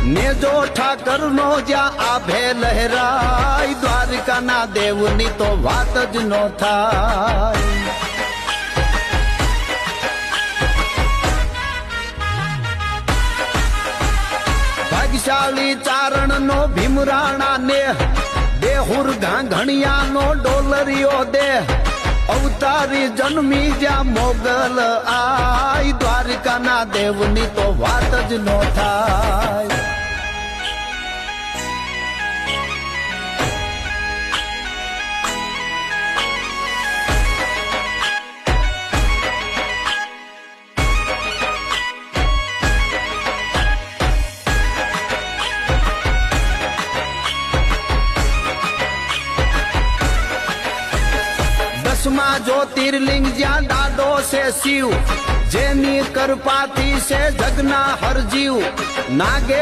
ને જો ઠાકર નો જ્યાં આભે લહેરાય, દ્વારકાના દેવની તો વાત જ નો થાય. ભાગ્યશાળી ચારણ નો ભીમરાણા ને, દેહુર ઘાંઘણિયા નો ડોલરિયો દેહ, અવતારી જન્મી જ્યાં મોગલ આય, દ્વારકાના દેવની તો વાત જ નો થાય. દસમા જ્યોતિર્લિંગ જ્યાં દાદો છે શિવ, જેની કૃપાથી છે જગના હરજીવ. નાગે